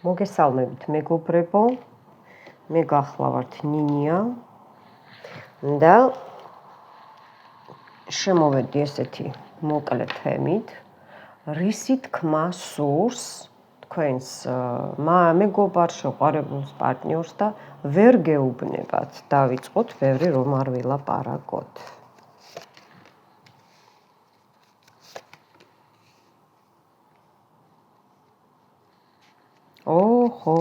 მოგესალმებით მეგობრებო, მე გახლავართ ნინია და შემოვედი ესეთი მოკლე თემით, რისი თქმა სურს თქვენს მეგობარს, შეყვარებულს, პარტნიორს და ვერ გეუბნებათ, დავიწყოთ ბევრი რომ არ ვილაპარაკოთ. ოჰო,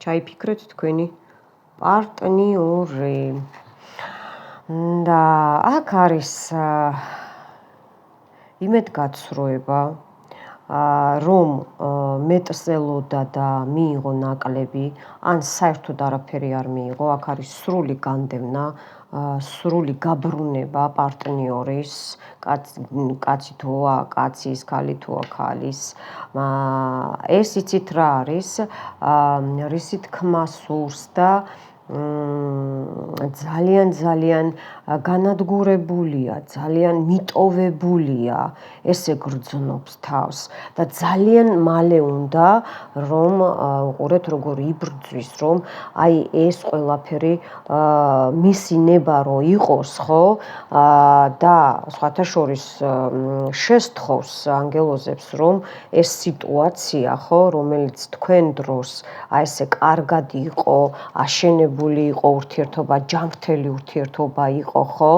ჩაიფიქრეთ თქვენი პარტნიორი. და აქ არის იმედგაცრუება, რომ მეტსელოდა და მიიღო ნაკლები, ან საერთოდ არაფერი არ მიიღო, აქ არის სრული განდევნა, სრული გაბრუნება პარტნიორის, კაცი თუა კაცის, ქალი თუა ქალის. ეს იცით რა არის, რისი თქმა სურს და ძალიან განადგურებულია, ძალიან მიტოვებულია, ესე გრძნობს თავს და ძალიან მალე უნდა რომ უყურეთ როგორ იბრძვის, რომ აი ეს ყველაფერი მისი ნება რო იყოს, ხო? და სხვათა შორის შესთხოვს ანგელოზებს, რომ ეს სიტუაცია, ხო, რომელიც თქვენ დროს აი ესე კარგად იყო, აშენებული იყო ურთიერთობა, ჯანმრთელი ურთიერთობა იყო, ხო?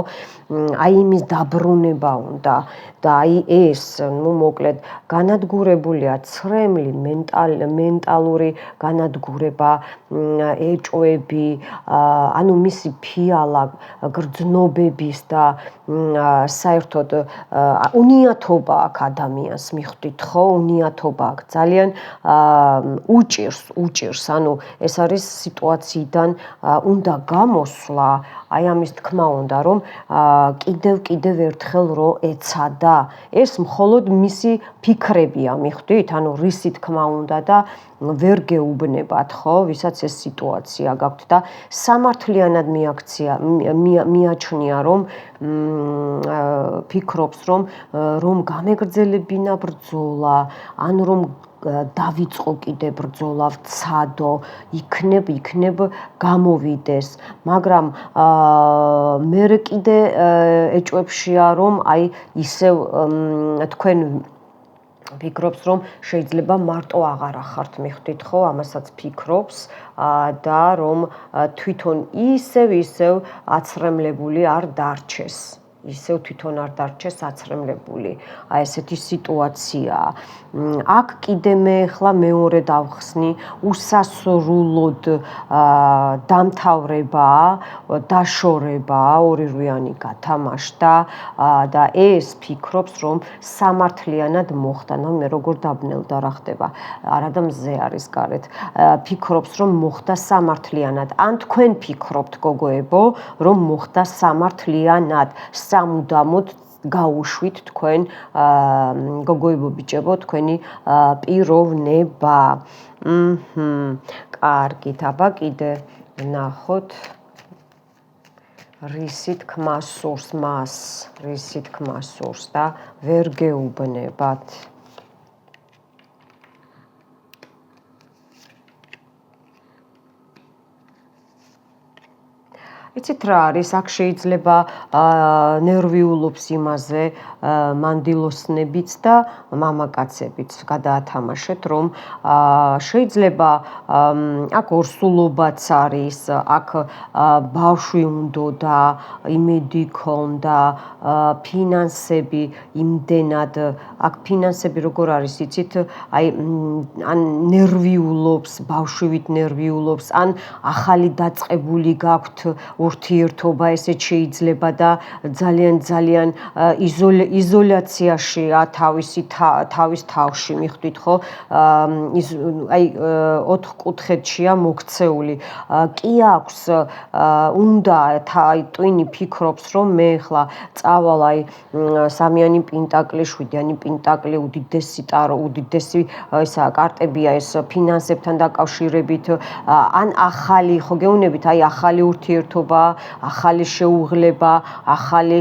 აი იმის დაბრუნება უნდა და აი ეს, მოკლედ, განადგურებულია ცრემლი, მენტალური განადგურება, ეჭვები, ანუ მისი ფიალა გრძნობების და საერთოდ უნიათობა აქ ადამიანს მიხვდით, ხო? უნიათობა აქ ძალიან უჭირს, ანუ ეს არის სიტუაციიდან უნდა გამოსვლა, აი ამის თქმა უნდა, რომ კიდევ ერთხელ რო ეცადა, ეს მხოლოდ მისი ფიქრებია, მიხვდით? ანუ რისი თქმა უნდა და ვერ გეუბნებათ, ხო, ვისაც ეს სიტუაცია გაქვთ და სამართლიანად მიაჩნია, რომ ფიქრობს, რომ გამეგრძელებინა ბრძოლა, ან რომ დავიწყო კიდე ბრძოლა, ვცადო, იქნებ გამოვიდეს, მაგრამ მერე კიდე ეჭვებშია, რომ აი ისევ თქვენ ფიქრობს, რომ შეიძლება მარტო აღარა ხართ, მიხვდით, ხო? ამასაც ფიქრობს და რომ თვითონ ისევ აცრემლებული არ დარჩეს. ისევ თვითონ არ დარჩეს აცრემლებული. აი ესეთი სიტუაციაა. აქ კიდე მე ახლა მეორე დავხსნი, უსასრულოდ დამთავრებაა, დაშორებაა, ორივიანი გათამაშდა და ეს ფიქრობს, რომ სამართლიანად მოხდა. მე როგორ დაბნელდა რა ხდება, არადა მზე არის გარეთ. ფიქრობს, რომ მოხდა სამართლიანად. ან თქვენ ფიქრობთ, გოგოებო, რომ მოხდა სამართლიანად. სამუდამოდ გაუშვით თქვენ გოგოებო ბიჭებო თქვენი პიროვნება. კარგით, აბა კიდე ნახოთ რისი თქმა სურს მას, რისი თქმა სურს და ვერ გეუბნებათ. იცით რა არის, აქ შეიძლება ნერვიულობს იმაზე მანდილოსნებიც და მამაკაცებიც გადაათამაშეთ, რომ შეიძლება აქ ორსულობაც არის, აქ ბავშვი უნდოდა, იმედი ქონდა, ფინანსები იმდენად, აქ ფინანსები როგორ არის, იცით, აი ან ნერვიულობს, ბავშვივით ნერვიულობს, ან ახალი დაწყებული გაქვთ ურთიერთობა, ესეც შეიძლება და ძალიან იზოლაციაშია თავის თავში, მიხვდით, ხო? აი 4 კუთხედშია მოქცეული. კი აქვს, უნდა ტვინი ფიქრობს, რომ მე ახლა წავალ აი სამიანი პენტაკლი, 7-იანი პენტაკლი, უდიდესი ესა კარტებია ეს ფინანსებთან დაკავშირებით, ან ახალი, ხო გეუბნებით, აი ახალი ურთიერთობა მუშაობა, ახალი შეუღლება, ახალი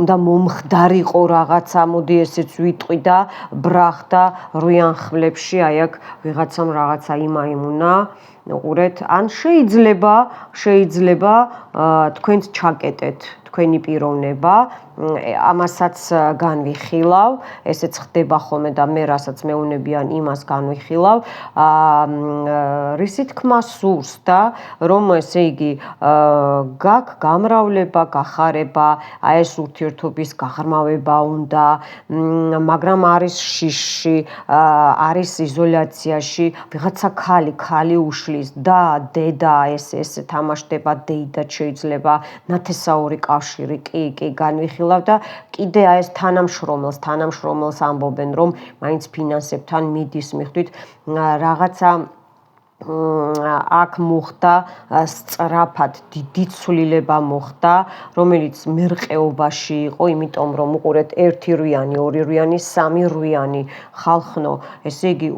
უნდა მომხდარიყო რაღაცა, მოდი ესეც ვიტყვი და ბრახდა რვიან ხვლებში, აი აქ ვიღაცამ რაღაცა იმაიმუნა, უყურეთ, ან შეიძლება თქვენც ჩაკეტეთ თქვენი პიროვნება, ამასაც განვიხილავ, ესეც ხდება ხოლმე და მე რასაც მეუნებიან იმას განვიხილავ, რისი თქმა სურს და რომ ესე იგი გაქვს გამრავლება, გახარება, აი ეს ურთიერთობის გაღრმავება უნდა, მაგრამ არის შიში, არის იზოლაციაში, ვიღაცა ქალი უშლის და დედა ესე თამაშდება, დეიდად შეიძლება ნათესაური კავშირი, კი განვიხილავ და კიდე აი ეს თანამშრომელს ამბობენ რომ მაინც ფინანსებთან მიდის მიხვდით რაღაცა აქ მოხდა სწრაფად დიდი ცვლილება მოხდა, რომელიც მერყეობაში იყო, იმიტომ რომ უყურეთ 1 რვიანი, 2 რვიანი, 3 რვიანი ხალხნო, ესე იგი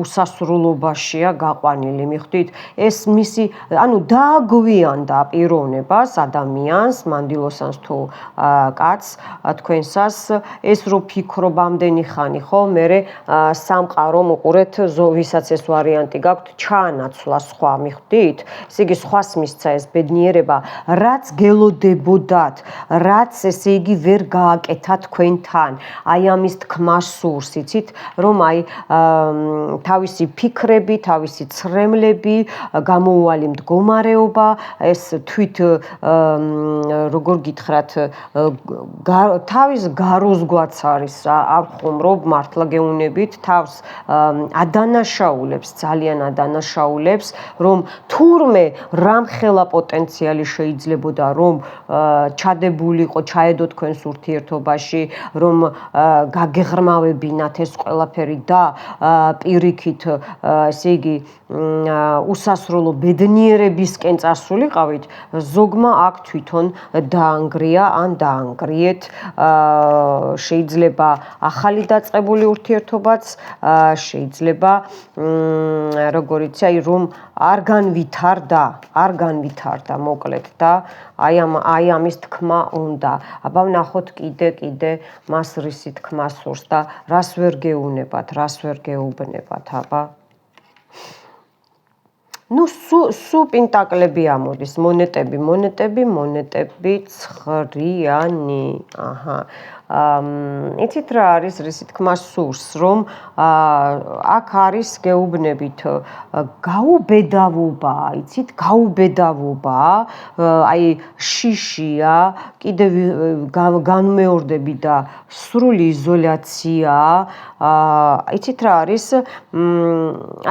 უსასრულობაშია გაყვანილი, მიხვდით? ეს მისი, ანუ დააგვიანდა პიროვნებას, ადამიანს, მანდილოსანს თუ კაცს, თქვენსას, ეს რო ფიქრობ ამდენი ხანი, ხო, მერე სამყარო უყურეთ, ვისაც ეს ვარიანტი გაქვთ, ჩაანაცვლა სხვა, მიხვდით? ესე იგი სხვას მისცა ეს ბედნიერება, რაც გელოდებოდათ, რაც ესე იგი ვერ გააკეთა თქვენთან. აი ამის თქმა სურს, იცით, რომ აი თავისი ფიქრები, თავისი ცრემლები, გამოუვალი მდგომარეობა, ეს თვით როგორ გითხრათ, თავის გაროზგვაც არის, არ ხუმრობ, მართლა გეუნებით, თავს ადანაშაულებს, ძალიან ადანაშაულებს, რომ თურმე რამხელა პოტენციალი შეიძლებოდა, რომ ჩადებულიყო, ჩაედო თქვენს ურთიერთობაში, რომ გაგეღრმავებინათ ეს ყველაფერი და პირიქით, ესე იგი, უსასრულო ბედნიერებისკენ წასულიყავით, ზოგმა აქ თვითონ დაანგრია ან დაანგრიეთ, შეიძლება ახალი დაწყებული ურთიერთობაც, შეიძლება როგორ იცი, აი რომ არ განვითარდა მოკლედ და აი ამის თქმა უნდა. აბა ვნახოთ კიდე მას რისი თქმა სურს და რას ვერ გეუნებათ, რას ვერ გეუბნებათ, აბა. ნუ სუ პენტაკლები ამოდის, მონეტები, 9-იანი, აჰა. იცით რა არის, რისი თქმა სურს, რომ აქ არის გეუბნებით გაუბედავობა, იცით, გაუბედავობა, აი შიშია, კიდევ განმეორდები და სრული იზოლაცია, იცით რა არის,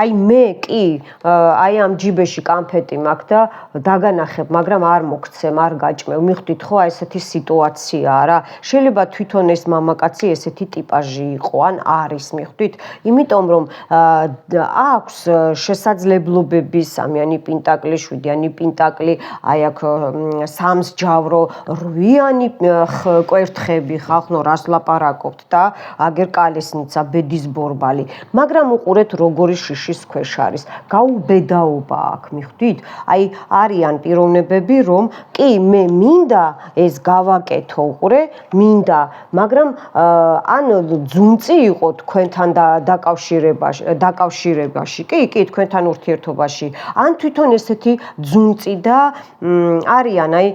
აი მე კი, აი ამ ჯიბეში კანფეტი მაქვს და დაგანახებ, მაგრამ არ მოგცემ, არ გაჭმევ, მიხვდით ხო, აი ესეთი სიტუაციაა რა, შეიძლება თვითონ ეს მამაკაცი ესეთი ტიპაჟი იყო, ან არის, მიხვდით, იმიტომ რომ აქვს შესაძლებლობები, 3-იანი პენტაკლი, 7-იანი პენტაკლი, აი აქ 3-ს ჯავრო, 8-იანი კვერთხები, ხალხნო რას ლაპარაკობთ და აგერ კალესნიცა, ბედის ბორბალი, მაგრამ უყურეთ როგორი შიშის ქვეშ არის, გაუბედაობა აქვს, მიხვდით, აი არიან პიროვნებები, რომ კი მე მინდა ეს გავაკეთო, უყურე, მინდა, მაგრამ ან ძუნწი იყო თქვენთან დაკავშირებაში, კი, თქვენთან ურთიერთობაში, ან თვითონ ესეთი ძუნწი და არიან აი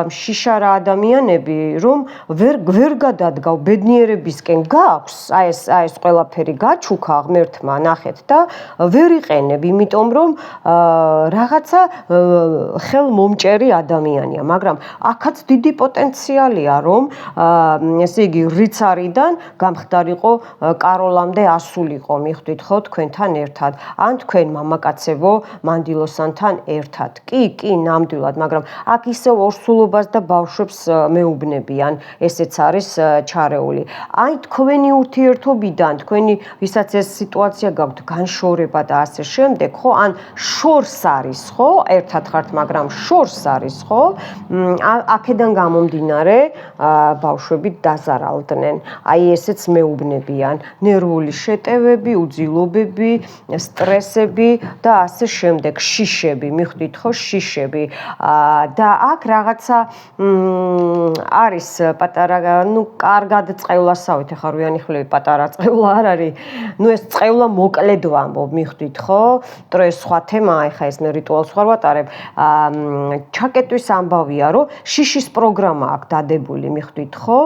შიშარა ადამიანები, რომ ვერ გადადგავ ბედნიერებისკენ გაქვს, აი ეს ყველაფერი გაჩუქა ღმერთმა, ნახეთ და ვერ იყენებ, იმიტომ რომ რაღაცა ხელმომჭერი ადამიანია, მაგრამ აქაც დიდი პოტენციალია, რომ ესე იგი რიცარიდან გამხდარიყო კაროლამდე ასულიყო, მიხვდით ხო, თქვენთან ერთად, ან თქვენ მამაკაცებო მანდილოსანთან ერთად. კი, ნამდვილად, მაგრამ აქ ისევ ორსულობას და ბავშვებს მეუბნებიან, ესეც არის ჩარეული. აი თქვენი ურთიერთობიდან, თქვენი ვისაც ეს სიტუაცია გაქვთ, განშორება და ასე შემდეგ, ხო, ან შორს არის, ხო, ერთად ხართ, მაგრამ შორს არის, ხო, აქედან გამომდინარე, ბავშვებით აზარალდნენ. აი ესეც მეუბნებიან, ნერვული შეტევები, უძილობები, სტრესები და ასე შემდეგ, შიშები, მიხვდით ხო, შიშები. და აქ რაღაცა არის პატარა, კარგად წყევლასავით, ახლა რუიანიხლები პატარა წყევლა არ არის. ეს წყევლა მოკლედ ვამბობ, მიხვდით ხო? იმიტომ რომ ეს სხვა თემაა, ახლა ეს მე რიტუალს ხარ ვატარებ. ჩაკეტვის ამბავია, რომ შიშის პროგრამა აქვს დადებული, მიხვდით ხო?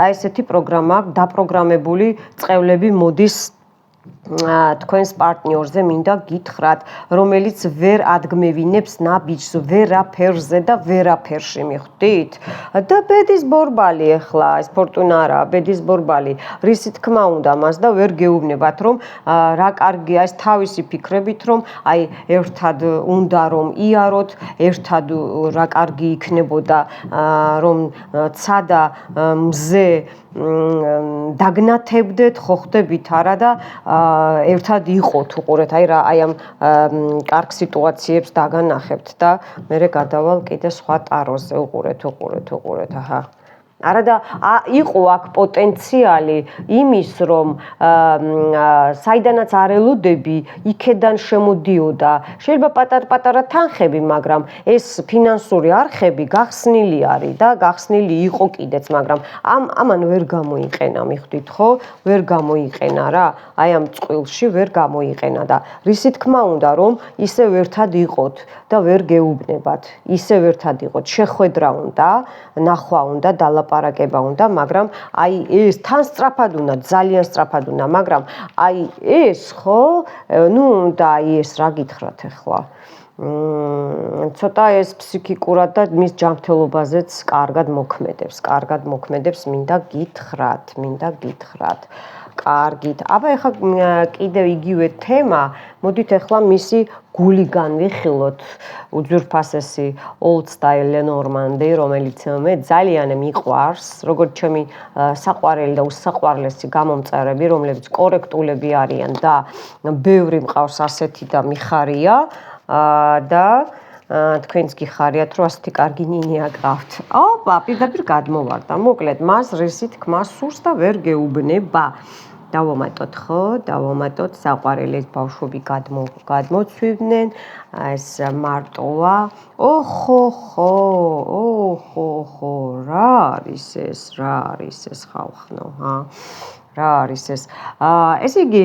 აი ესეთი პროგრამა აქვს, დაპროგრამებული წყევლები მოდის თქვენს პარტნიორზე მინდა გითხრათ, რომელიც ვერ ადგმევინებს ნაბიჯს ვერაფერზე და ვერაფერში, მიხვდით? და ბედის ბორბალი ახლა, ეს ფორტუნა არა, ბედის ბორბალი, რისი თქმა უნდა მას და ვერ გეუბნებათ, რომ რა კარგია ეს თავისი ფიქრებით, რომ აი ერთად უნდა რომ იაროთ, ერთად რა კარგი იქნებოდა, რომ ცადა მზე დაგნათებდეთ, ხო ხდებით არა და ერთად იყოთ, უყურეთ, აი ამ კარგ სიტუაციებს დაგანახებთ და მე გადავალ კიდე სხვა ტაროზე, უყურეთ, აჰა. არა და იყო აქ პოტენციალი იმის, რომ საიდანაც არ ელოდები, იქედან შემოდიოდა. შეიძლება პატარ-პატარა თანხები, მაგრამ ეს ფინანსური არხები გახსნილი არის და გახსნილი იყო კიდეც, მაგრამ ამან ვერ გამოიყენა, მიხვდით ხო? ვერ გამოიყენა რა. აი ამ წყვილში ვერ გამოიყენა და რისი თქმა უნდა, რომ ისევ ერთად იყოთ და ვერ გეუბნებათ. ისევ ერთად იყოთ, შეხვედრა უნდა, ნახვა უნდა, ლაპარაკება უნდა, მაგრამ აი ეს თან სწრაფად უნდა, ძალიან სწრაფად უნდა, მაგრამ აი ეს ხო, და აი ეს რა გითხრათ ახლა. ცოტა ეს ფსიქიკურად და მის ჯანმრთელობაზეც კარგად მოქმედებს, მინდა გითხრათ. კარგით. აბა ეხლა კიდევ იგივე თემა, მოდით ახლა მისი გული განვიხილოთ, უძვირფასესი old style Lenormand-ი, რომელიც მე ძალიან მიყვარს, როგორც ჩემი საყვარელი და უსაყვარლესი გამომწერები, რომლებიც კორექტულები არიან და ბევრი მყავს ასეთი და მიხარია და თქვენც გიხარიათ, რომ ასეთი კარგი ნინია გყავთ. პირდაპირ გადმოვარდა. მოკლედ, მას რისი თქმა სურს და ვერ გეუბნება. დავამატოთ ხო? დავამატოთ საყვარელი ბავშვები გადმოცვიდნენ, ეს მარტოა. ოხო, რა არის ეს ხალხნო, რა არის ეს? ესე იგი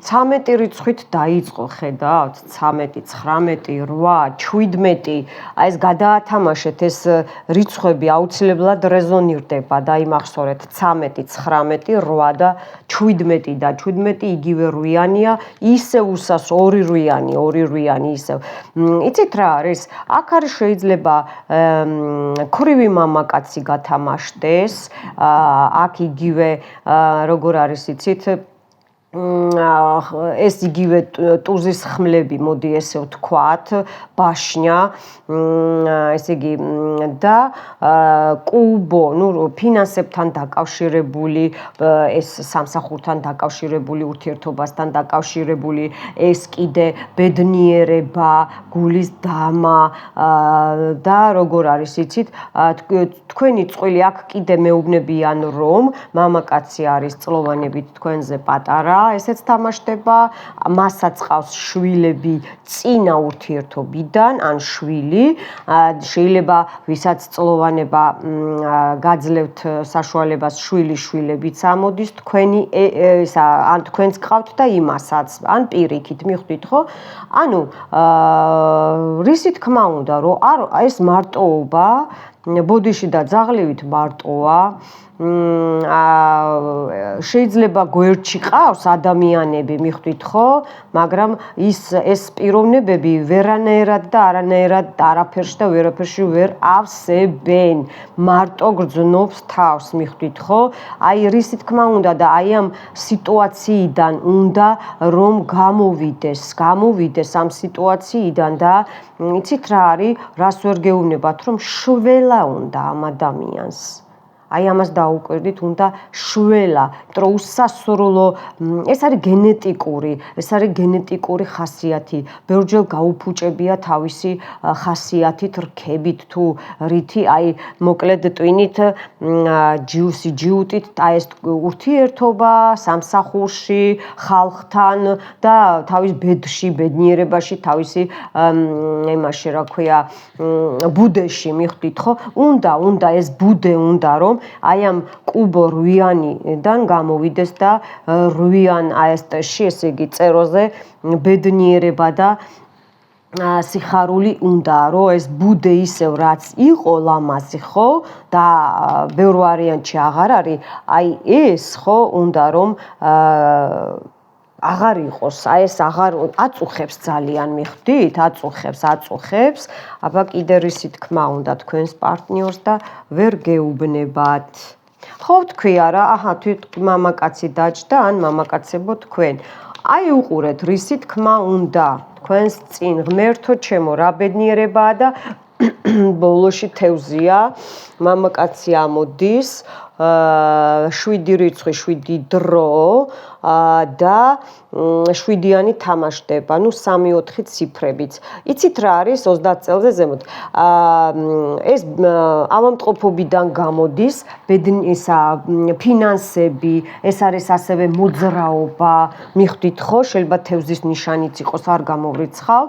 13 რიცხვით დაიწყო, ხედავთ? 13, 19, 8, 17. აი ეს გადაათამაშეთ, ეს რიცხვები აუცილებლად რეზონირდება და იმახსოვრეთ 13, 19, 8 და 17 და 17 იგივე რვიანია, ისევ უსას ორი რვიანი ისევ. იცით რა არის? აქ არის შეიძლება ქრივი მამაკაცი გათამაშდეს, აქ იგივე როგორ არის იცით, ეს იგივე ტუზის ხმლები, მოდი ესე ვთქვათ, ბაშნია, ესე იგი და კუბო, ფინანსებთან დაკავშირებული, ეს სამსახურთან დაკავშირებული, ურთიერთობასთან დაკავშირებული, ეს კიდე ბედნიერება, გულის დამა და როგორ არის იცით, თქვენი წყვილი აქ კიდე მეუბნებიან, რომ მამაკაცი არის წლოვანებით თქვენზე პატარა, ესეც თამაშდება, მასაც ყავს შვილები წინა ურთიერთობიდან, ან შვილი, შეიძლება ვისაც წლოვანება გაძლევთ საშუალებას შვილებიც ამოდის თქვენი, ან თქვენს ყავთ და იმასაც, ან პირიქით, მიხვდით ხო? ანუ რისი თქმა უნდა, რომ ეს მარტოობა, ბოდიში და ძაღლივით მარტოა, შეიძლება გვერდში ყავს ადამიანები, მიხვდით ხო? მაგრამ ეს პიროვნებები ვერანაირად და არანაირად არაფერში და ვერაფერში ვერ ავსებენ. მარტო გრძნობს თავს, მიხვდით ხო? აი რისი თქმა უნდა და აი ამ სიტუაციიდან უნდა რომ გამოვიდეს ამ სიტუაციიდან და იცით რა არის, რას ვერ გეუბნებათ, რომ შველა უნდა ამ ადამიანს. აი ამას დაუკვირდით, უნდა შველა, იმიტომ უსასრულო ეს არის გენეტიკური ხასიათი. ბევრჯერ გაუფუჭებია თავისი ხასიათით, რქებით თუ რითი, აი მოკლედ ტვინით, ჯიუტით, აი ეს ურთიერთობა სამსახურში, ხალხთან და თავის ბედში, ბედნიერებაში, თავისი იმაში, რა ქვია, ბუდეში მიხვდით, ხო? უნდა ეს ბუდე უნდა რომ აი ამ კუბო რვიანიდან გამოვიდეს და რვიან აესტში, ესე იგი წეროზე ბედნიერება და სიხარული უნდა, რომ ეს ბუდე ისევ რაც იყო ლამაზი, ხო? და ბევრ ვარიანტში აღარ არის, აი ეს, ხო, უნდა რომ აღარ იყოს, აი ეს აღარ აწუხებს ძალიან, მიხვდით? აწუხებს. აბა კიდე რისი თქმა უნდა თქვენს პარტნიორს და ვერ გეუბნებათ. ხო, თქვია რა, თვით მამაკაცი დაჯდა ან მამაკაცებო თქვენ. აი უყურეთ, რისი თქმა უნდა თქვენს წინ, ღმერთო ჩემო, რა ბედნიერებაა და ბოლოში თევზია, მამაკაცი ამოდის, 7 რიცხვი, 7 დრო და 7-იანი თამაშდება, 3-4 ციფრებიც. იცით რა არის 30 წელზე ზემოთ? ეს ავადმყოფობიდან გამოდის, ფინანსები, ეს არის ასევე მოძრაობა, მიხვდით ხო? შეიძლება თევზის ნიშანიც იყოს, არ გამოვრიცხავ,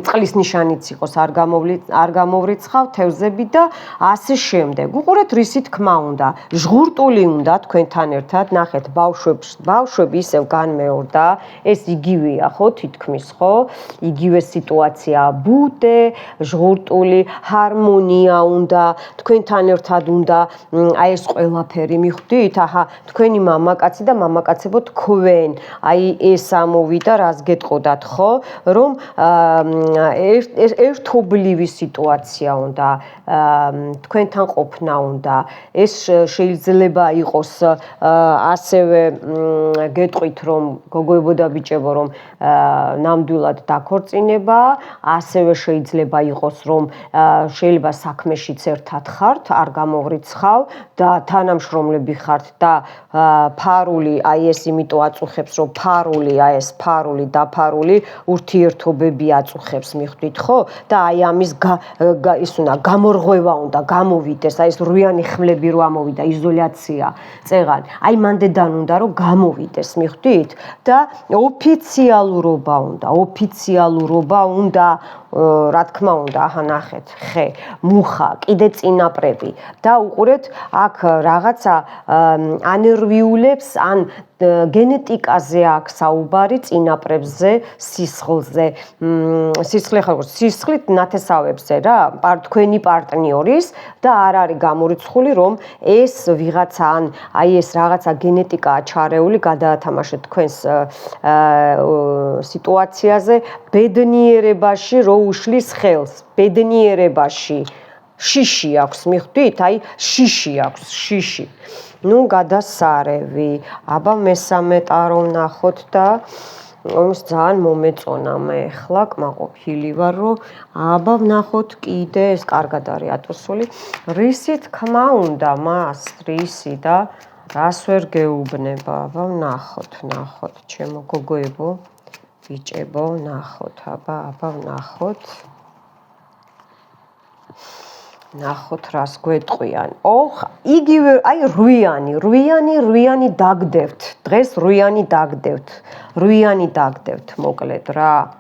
წყლის ნიშანიც იყოს, არ გამოვრიცხავ, თევზები და ასე შემდეგ. უყურეთ, რისი თქმა უნდა, ჟღურტული უნდა თქვენთან ერთად, ნახეთ, ბავშვები ისევ განმეორდა, ეს იგივეა, ხო, თითქმის, ხო? იგივე სიტუაცია, ბუდე, ჟღურტული, ჰარმონია უნდა, თქვენთან ერთად უნდა, აი ეს ყველაფერი, მიხვდით? თქვენი მამაკაცი და მამაკაცებო თქვენ, აი ეს ამოვიდა, რას გეტყოდათ, ხო? რომ ერთობლივი სიტუაცია უნდა, თქვენთან ყოფნა უნდა. ეს შეიძლება იყოს ასევე გეტყვით, რომ გოგოებო და ბიჭებო, რომ ნამდვილად დაქორწინება, ასევე შეიძლება იყოს, რომ შეიძლება საქმეშიც ერთად ხართ, არ გამოვრიცხავ და თანამშრომლები ხართ და ფარული, აი ეს იმიტომ აწუხებს, რომ ფარული, აი ეს ფარული, დაფარული ურთიერთობები აწუხებს, მიხვდით, ხო? და აი ამის ის უნდა გამორღვევა უნდა გამოვიდეს, აი ეს რვიანი ხმლები რო ამოვიდა, იზოლაცია, წეღან. აი მანდედან უნდა რომ გამოვიდეს, მიხვდით? და ოფიციალურობა უნდა, რა თქმა უნდა, ნახეთ, ხე, მუხა, კიდე წინაპრები და უყურეთ, აქ რაღაცა ანერვიულებს ან გენეტიკაზე აქვს საუბარი, წინაპრებზე, სისხლზე. სისხლით ნათესავებზე რა, თქვენი პარტნიორის და არ არის გამორიცხული, რომ ეს ვიღაცა ან აი ეს რაღაცა გენეტიკაა ჩარეული, გადაათამაშეთ თქვენს სიტუაციაზე, ბედნიერებაში რო უშლის ხელს, ბედნიერებაში. შიში აქვს, მიხვდით? აი შიში აქვს, შიში. გადასარევი. აბა მესამე ტარო ვნახოთ და ის ძალიან მომეწონა მე ახლა, კმაყოფილი ვარ, რომ აბა ვნახოთ კიდე, ეს კარგად არის ატოსული. რისი თქმა უნდა მას, რისი და რას ვერ გეუბნება. აბა ვნახოთ, ჩემო გოგოებო, ბიჭებო, ვნახოთ, აბა ვნახოთ. ნახოთ რას გვეტყვიან. იგივე, აი რვიანი დაგდებთ. დღეს რვიანი დაგდებთ, მოკლედ რა.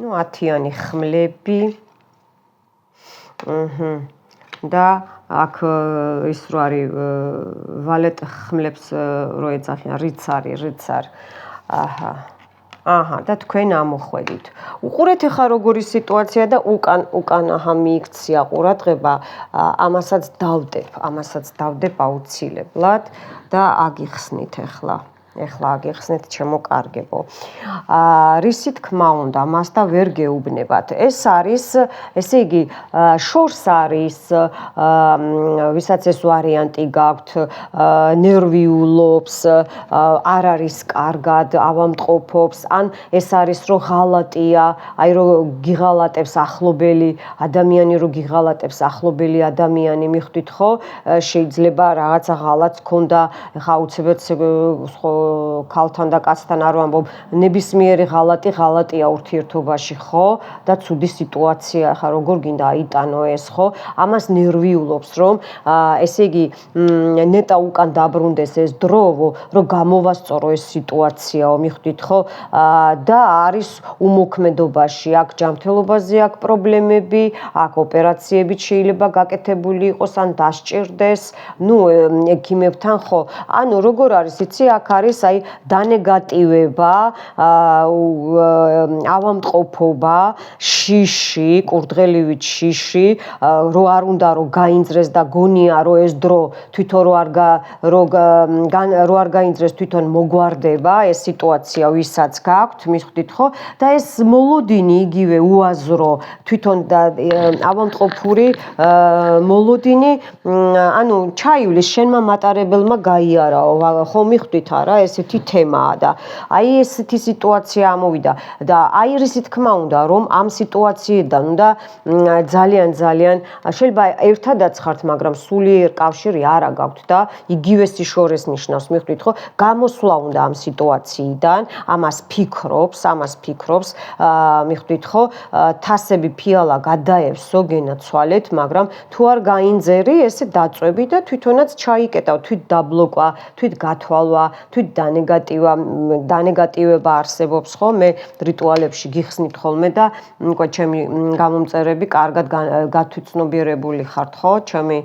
10-იანი ხმლები. და აქ ის რო არის ვალეტ ხმლებს რო ეძახიან, რიცარ. და თქვენ ამოხვედით. უყურეთ ახლა როგორი სიტუაცია და უკან მიიქცია ყურადღება, ამასაც დავდებ აუცილებლად და აგიხსნით ახლა. ეხლა აგიხსნით ჩემო კარგებო. რისი თქმა უნდა, მას და ვერ გეუბნებათ. ეს არის, ესე იგი, შორს არის, ვისაც ეს ვარიანტი გაქვთ, ნერვიულობს, არ არის კარგად, ავამტყოფობს, ან ეს არის, რომ ღალატია, აი რომ გიღალატებს ახლობელი ადამიანი, რომ გიღალატებს ახლობელი ადამიანი, მიხვდით ხო? შეიძლება რაღაცა ღალატს ქონდა, ეხა აუცილებლად ქალთან და კაცთან არ ვამბობ, ნებისმიერი ღალატია ურთიერთობაში, ხო? და ცუდი სიტუაცია, ხა როგორ გინდა აიტანო ეს, ხო? ამას ნერვიულობს, რომ ესე იგი ნეტა უკან დაბრუნდეს ეს დრო, რომ გამოვასწორო ეს სიტუაციაო, მიხვდით ხო? და არის უმოქმედობაში, აქ ჯანმრთელობაზე აქვს პრობლემები, აქ ოპერაციებიც შეიძლება გაკეთებული იყოს, ან დასჭირდეს, ექიმებთან, ხო? ანუ როგორ არის, იცი, აქ არის აი დანეგატივება, ავამტყოფობა, შიში, კურდღელივით შიში, რო არ უნდა რომ გაინძრეს და გონია რომ ეს დრო თვითონ რო არ გაინძრეს თვითონ მოგვარდება ეს სიტუაცია ვისაც გაქვთ, მიხვდით ხო? და ეს მოლოდინი იგივე უაზრო თვითონ და ავამტყოფური მოლოდინი, ანუ ჩაივლის შენმა მატარებელმა გაიარაო, ხო მიხვდით არა, ესეთი თემაა და აი ესეთი სიტუაცია ამოვიდა და აი რისი თქმა უნდა, რომ ამ სიტუაციიდან უნდა ძალიან შეიძლება ერთადაც ხართ, მაგრამ სულიერ კავშირი არა გაქვთ და იგივე სიშორეს ნიშნავს, მიხვდით ხო? გამოსვლა უნდა ამ სიტუაციიდან, ამას ფიქრობს, მიხვდით ხო? თასები ფიალა გადაევსო გენაცვალეთ, მაგრამ თუ არ გაინძერი, ესე დაწვევი და თვითონაც ჩაიკეტავ, თვით დაბლოკვა, თვით გათვალვა, თვით დანეგატივება არსებობს, ხო? მე რიტუალებში გიხსნით ხოლმე და უკვე ჩემი გამომწერები კარგად გათვითცნობიერებული ხართ, ხო? ჩემი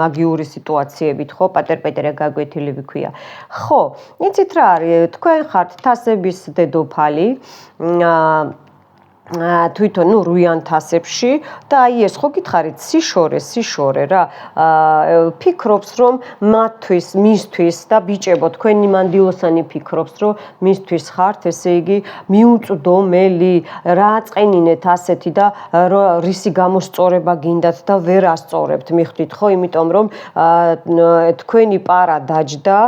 მაგიური სიტუაციებით, ხო? პატერ-პეტერე გაგვეთილი ვიქვია. ხო, იცით რა არის, თქვენ ხართ თასების დედოფალი, თვითონ რუიან თასებში და აი ეს ხო გითხარით სიშორე რა ფიქრობს რომ მისთვის და ბიჭებო თქვენი მანდილოსანი ფიქრობს რომ მისთვის ხართ ესე იგი მიუწვდომელი რა აწყენინეთ ასეთი და რისი გამოსწორება გინდათ და ვერ ასწორებთ მიხვდით ხო იმიტომ რომ თქვენი პარა დაჯდა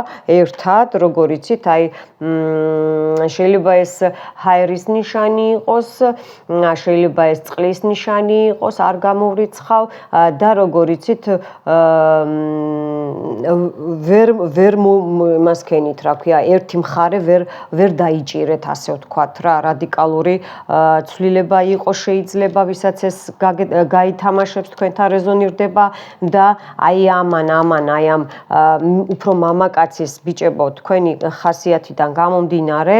ერთად როგორ იცით აი შეიძლება ეს ჰაერის ნიშანი იყოს შეიძლება ეს წყლის ნიშანი იყოს არ გამოვრიცხავ და როგორ იცით ვერ მასქენით რა ქვია ერთი მხარე ვერ დაიჭირეთ ასე ვთქვათ რა რადიკალური ცვლილება იყო შეიძლება ვისაც ეს გაითამაშებს თქვენთან რეზონირდება და აი ამან აი ამ უფრო მამაკაცის ბიჭებო თქვენი ხასიათიდან გამომდინარე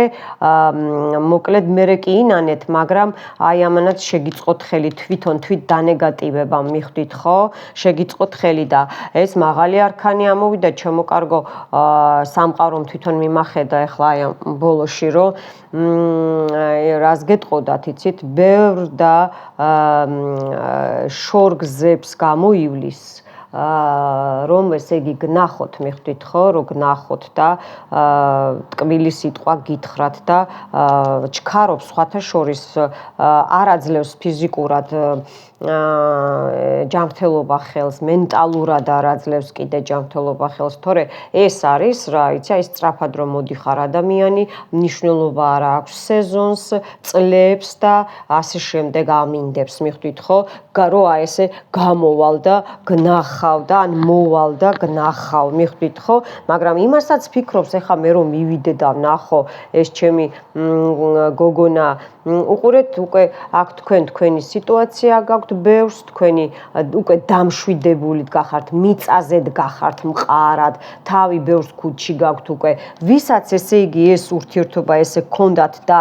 მოკლედ მერე კი ინანეთ მაგრამ აი ამანაც შეგიწყოთ ხელი თვითონ თვით დანეგატივება მიხვდით ხო შეგიწყოთ ხელი და ეს მაღალი არქანი ამოვიდა ჩემო კარგო სამყარომ თვითონ მიმახედა ახლა აი ამ ბოლოში რომ რას გეტყოდათ იცით ბევრ და შორგზებს გამოივლის რომ ესე იგი გნახოთ მიხვდით ხო რომ გნახოთ და ტკბილი სიტყვა გითხრათ და ჩქარობს სხვათა შორის არ აძლევს ფიზიკურად ჯანმრთელობა ხელს მენტალურად არ აძლევს კიდე ჯანმრთელობა ხელს თორე ეს არის რა იცი აი სწრაფად რომ მოდიხარ ადამიანი მნიშვნელობა არ აქვს სეზონს წლებს და ასე შემდეგ ამინდებს მიხვდით ხო რო აი ესე გამოვალ და გნახავ და ან მოვალ და გნახავ მიხვდით ხო მაგრამ იმასაც ფიქრობს ეხა მე რომ მივიდე და ვნახო ეს ჩემი გოგონა უყურეთ უკვე აქ თქვენი სიტუაცია გაქვთ ბევრს თქვენი უკვე დამშვიდებული გახართ მიწაზედ გახართ მყარად თავი ბევრს ქუდში გაქვთ უკვე ვისაც ესე იგი ეს ურთიერთობა ესე გქონდათ და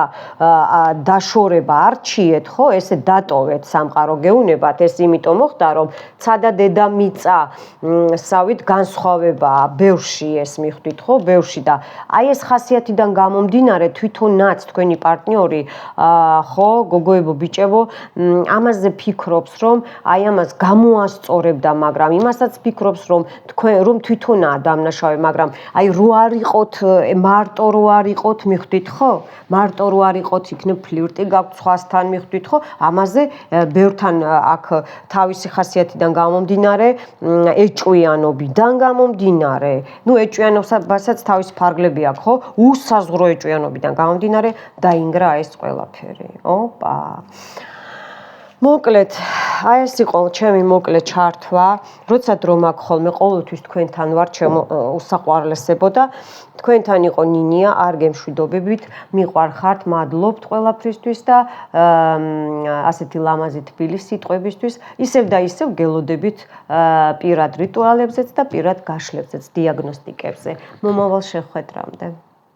დაშორება არჩიეთ ხო ესე დატოვეთ სამყარო გეუნებათ ეს იმიტომ მოხდა რომ ცადა დედა მიწა წასავით განსხვავებაა ბევრში ეს მიხვდით ხო ბევრში და აი ეს ხასიათიდან გამომდინარე თვითონაც თქვენი პარტნიორი ხო გოგოებო ბიჭებო ამაზე ფიქრობს რომ აი ამას გამოასწორებდა მაგრამ იმასაც ფიქრობს რომ თვითონაა დამნაშავე მაგრამ აი რო არ იყოთ მარტო რო არ იყოთ მიხვდით ხო მარტო რო არ იყოთ იქნებ ფლირტი გაქვთ სხვასთან მიხვდით ხო ამაზე ბევრთან აქ თავისი ხასიათიდან გამომდინარე ეჭვიანობიდან გამომდინარე ნუ ეჭვიანობასაც თავისი ფარგლები აქვს ხო უსაზღვრო ეჭვიანობიდან გამომდინარე დაინგრა ეს ყველაფერი ოპა მოკლედ აი ეს იყო ჩემი მოკლე ჩართვა როცა დრო მაქვს ხოლმე ყოველთვის თქვენთან ვარ ჩემო უსაყვარლესებო და თქვენთან იყო ნინია არ გემშვიდობებით მიყვარხართ მადლობთ ყველაფრისთვის და ასეთი ლამაზი თბილი სიტყვებისთვის ისევ და ისევ გელოდებით პირად რიტუალებზეც და პირად გაშლებზეც დიაგნოსტიკებზე მომავალ შეხვედრამდე